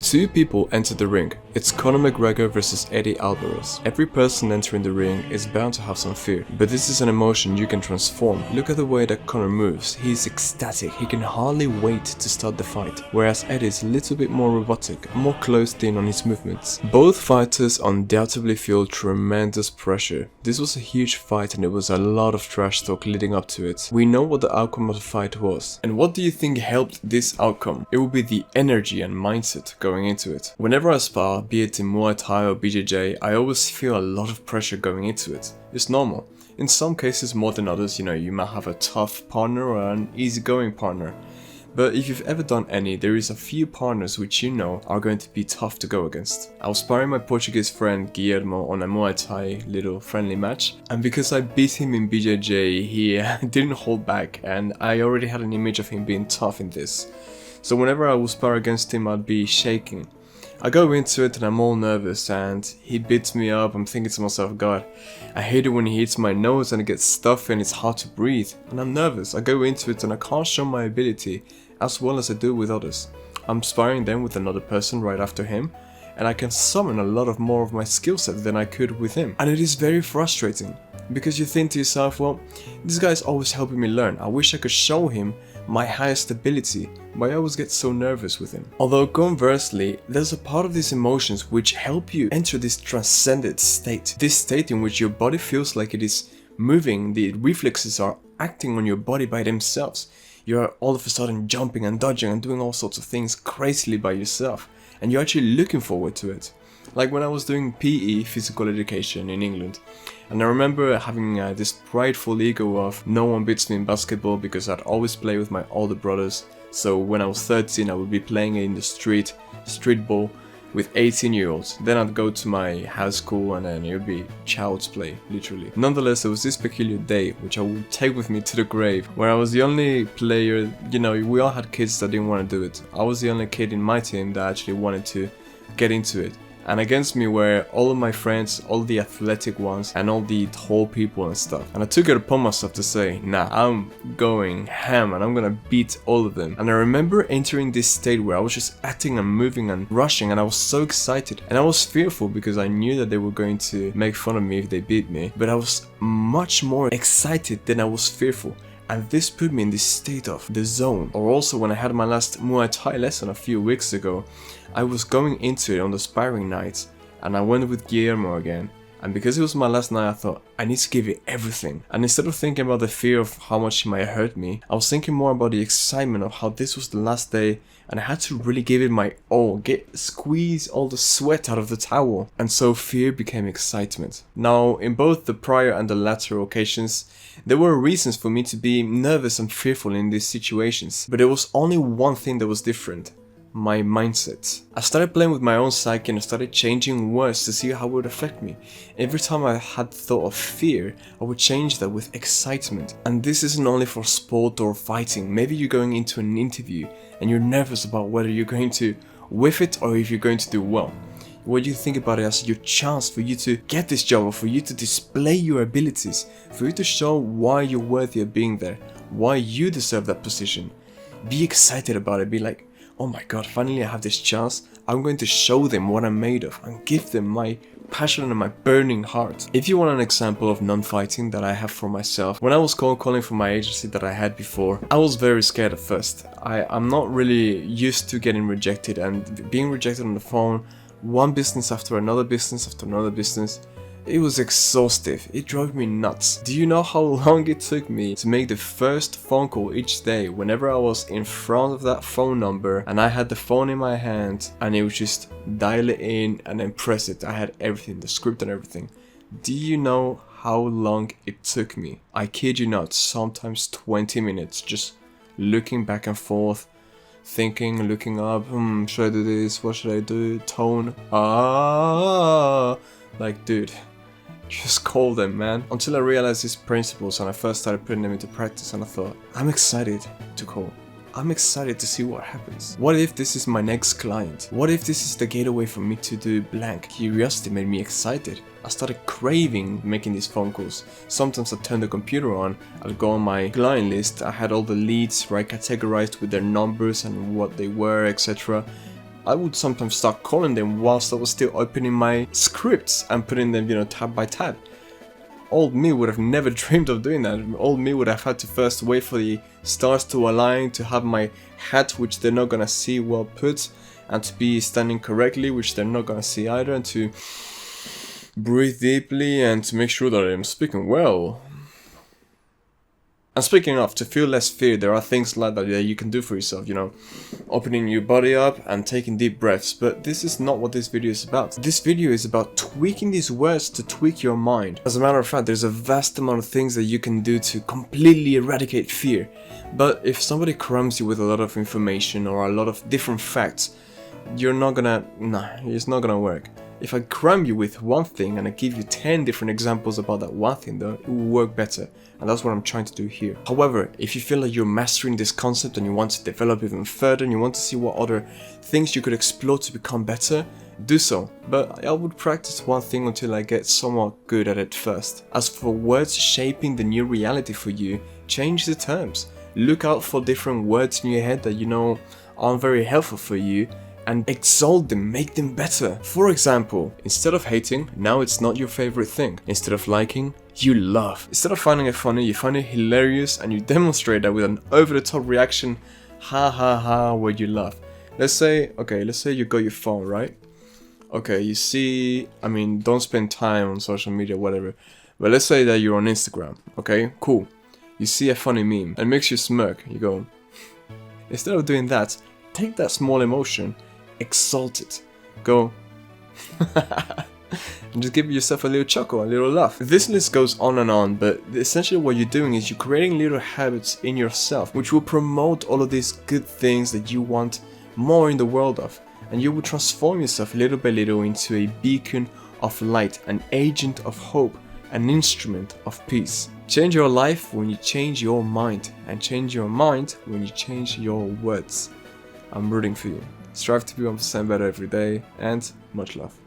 Two people enter the ring. It's Conor McGregor versus Eddie Alvarez. Every person entering the ring is bound to have some fear, but this is an emotion you can transform. Look at the way that Conor moves. He's ecstatic, he can hardly wait to start the fight, whereas Eddie is a little bit more robotic, more closed in on his movements. Both fighters undoubtedly feel tremendous pressure. This was a huge fight and there was a lot of trash talk leading up to it. We know what the outcome of the fight was. And what do you think helped this outcome? It will be the energy and mindset going into it. Whenever I spar, be it in Muay Thai or BJJ, I always feel a lot of pressure going into it. It's normal. In some cases more than others, you might have a tough partner or an easygoing partner. But if you've ever done any, there is a few partners which you know are going to be tough to go against. I was sparring my Portuguese friend Guillermo on a Muay Thai little friendly match, and because I beat him in BJJ, he didn't hold back, and I already had an image of him being tough in this. So whenever I would spar against him, I'd be shaking. I go into it and I'm all nervous and he beats me up. I'm thinking to myself, God, I hate it when he hits my nose and it gets stuffy and it's hard to breathe. And I'm nervous. I go into it and I can't show my ability as well as I do with others. I'm sparring then with another person right after him, and I can summon a lot of more of my skill set than I could with him. And it is very frustrating because you think to yourself, well, this guy is always helping me learn. I wish I could show him my highest ability, but I always get so nervous with him. Although conversely, there's a part of these emotions which help you enter this transcended state. This state in which your body feels like it is moving, the reflexes are acting on your body by themselves. You're all of a sudden jumping and dodging and doing all sorts of things crazily by yourself, and you're actually looking forward to it. Like when I was doing PE, physical education, in England, and I remember having this prideful ego of no one beats me in basketball because I'd always play with my older brothers. So when I was 13, I would be playing in the street ball with 18-year-olds. Then I'd go to my house school and then it would be child's play, literally. Nonetheless, there was this peculiar day which I would take with me to the grave, where I was the only player, we all had kids that didn't want to do it. I was the only kid in my team that actually wanted to get into it. And against me were all of my friends, all the athletic ones, and all the tall people and stuff. And I took it upon myself to say, nah, I'm going ham and I'm gonna beat all of them. And I remember entering this state where I was just acting and moving and rushing, and I was so excited. And I was fearful because I knew that they were going to make fun of me if they beat me. But I was much more excited than I was fearful. And this put me in this state of the zone. Or also when I had my last Muay Thai lesson a few weeks ago, I was going into it on the sparring nights, and I went with Guillermo again. And because it was my last night, I thought, I need to give it everything. And instead of thinking about the fear of how much he might hurt me, I was thinking more about the excitement of how this was the last day and I had to really give it my all, squeeze all the sweat out of the towel. And so fear became excitement. Now, in both the prior and the latter occasions, there were reasons for me to be nervous and fearful in these situations. But there was only one thing that was different. My mindset. I started playing with my own psyche and I started changing words to see how it would affect me. Every time I had thought of fear, I would change that with excitement. And this isn't only for sport or fighting. Maybe you're going into an interview and you're nervous about whether you're going to whiff it or if you're going to do well. What you think about it as your chance for you to get this job, or for you to display your abilities, for you to show why you're worthy of being there, why you deserve that position. Be excited about it. Be like, oh my god, finally I have this chance. I'm going to show them what I'm made of and give them my passion and my burning heart. If you want an example of non-fighting that I have for myself, when I was calling for my agency that I had before, I was very scared at first. I'm not really used to getting rejected and being rejected on the phone, one business after another business after another business. It was exhaustive. It drove me nuts. Do you know how long it took me to make the first phone call each day whenever I was in front of that phone number and I had the phone in my hand and it was just dial it in and then press it. I had everything, the script and everything. Do you know how long it took me? I kid you not, sometimes 20 minutes just looking back and forth, thinking, looking up, should I do this? What should I do? Tone. Like, dude, just call them, man. Until I realized these principles and I first started putting them into practice, and I thought, I'm excited to call. I'm excited to see what happens. What if this is my next client? What if this is the gateway for me to do blank? Curiosity made me excited. I started craving making these phone calls. Sometimes I turned the computer on, I'd go on my client list, I had all the leads right categorized with their numbers and what they were, etc. I would sometimes start calling them whilst I was still opening my scripts and putting them, you know, tab by tab. Old me would have never dreamed of doing that. Old me would have had to first wait for the stars to align, to have my hat, which they're not gonna see, well put, and to be standing correctly, which they're not gonna see either, and to breathe deeply and to make sure that I'm speaking well. And speaking of, to feel less fear, there are things like that you can do for yourself, you know, opening your body up and taking deep breaths, but this is not what this video is about. This video is about tweaking these words to tweak your mind. As a matter of fact, there's a vast amount of things that you can do to completely eradicate fear, but if somebody crumbs you with a lot of information or a lot of different facts, it's not gonna work. If I cram you with one thing and I give you 10 different examples about that one thing, though, it will work better. And that's what I'm trying to do here. However, if you feel like you're mastering this concept and you want to develop even further and you want to see what other things you could explore to become better, do so. But I would practice one thing until I get somewhat good at it first. As for words shaping the new reality for you, change the terms. Look out for different words in your head that you know aren't very helpful for you, and exalt them, make them better. For example, instead of hating, now it's not your favorite thing. Instead of liking, you love. Instead of finding it funny, you find it hilarious and you demonstrate that with an over-the-top reaction, ha ha ha, where you laugh. Let's say you got your phone, right? Okay, you see, I mean, don't spend time on social media, whatever. But let's say that you're on Instagram, okay? Cool. You see a funny meme and it makes you smirk. You go, instead of doing that, take that small emotion, exalt it, go and just give yourself a little chuckle, a little laugh. This list goes on, but essentially what you're doing is you're creating little habits in yourself which will promote all of these good things that you want more in the world of, and you will transform yourself little by little into a beacon of light, an agent of hope, an instrument of peace. Change your life when you change your mind, and change your mind when you change your words. I'm rooting for you. Strive to be 1% better every day, and much love.